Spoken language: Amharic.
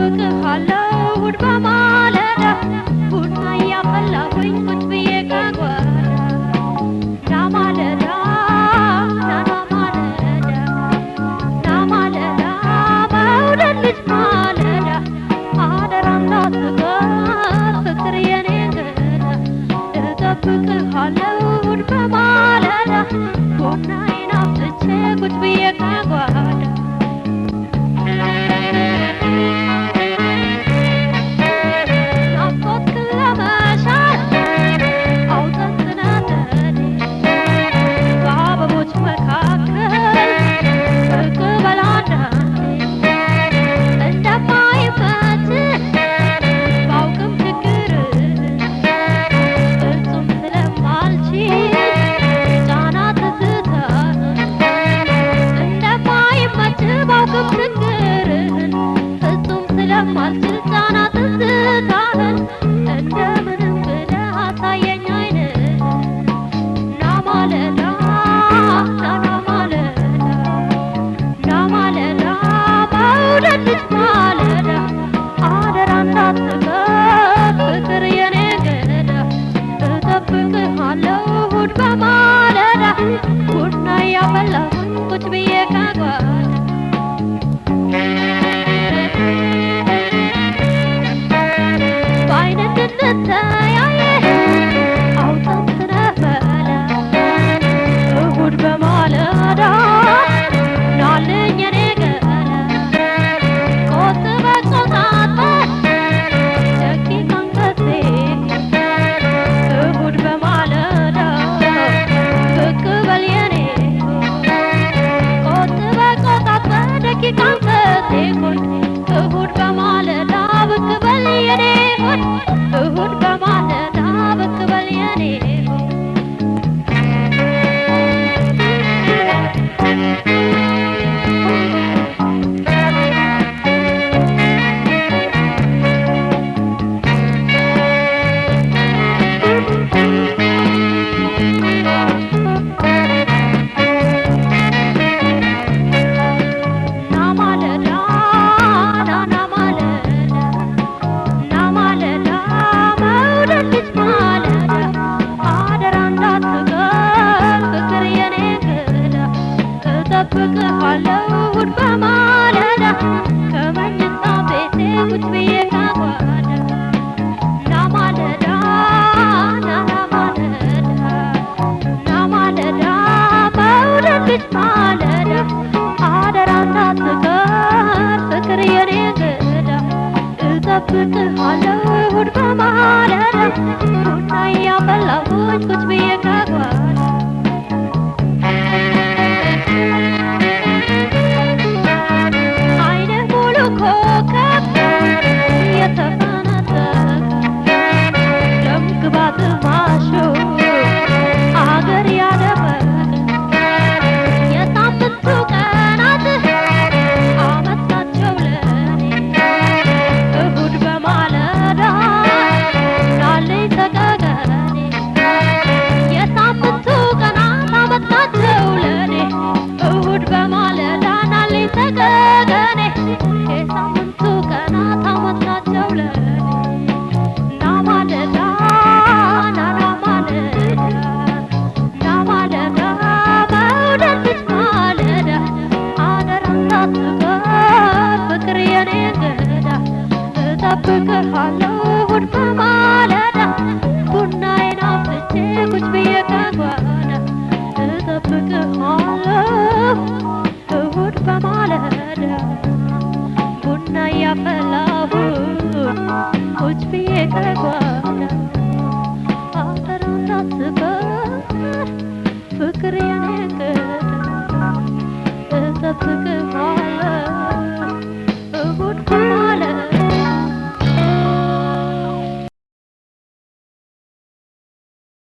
እጠብቅሃለሁ እሑድ በማለዳ ቡና እያፈላሁኝ ቁጭ ብዬ ከጓዳ ና ማለዳ ና ማለዳ ና ማለዳ መውደድ ልጅ ማለዳ አደራ እንዳትቀር ፍቅር የኔ እንግዳ እጠብቅሃለሁ እሑድ በማለዳ ቡናዬን አፍልቼ ቁጭ ብዬ ከጓዳ ቡና እያፈላሁኝ ቁጭ ብዬ ከጓዳ በዓይን እንድንተያይ አውጠንጥነህ በላ እሑድ በማለዳ ናልኝ የኔ ገላ ቆጥበህ ቆጣጥበህ ደቂቅ አንገቴ እሑድ በማለዳ ብቅ በል የኔ ቆጥበህ ቆጣጥበህ ደቂቅ አንገቴ ሆይ እሑድ በማለዳ ብቅ በል የኔ ሆይ እሑድ በማለዳ ብቅ በል የኔ እጠብቅሃለሁ እሑድ በማለዳ ከመኝታ ቤቴ ቁጭ ብዬ ከጓዳ ና ማለዳ ና ማለዳ ና ማለዳ መውደድ ልጅ ማለዳ አደራ እንዳትቀር ፍቅር የኔ እንግዳ እጠብቅሃለሁ እሑድ በማለዳ ቡና እያፈላሁኝ ቁጭ ብዬ ከጓዳ እጠብቅሃለሁ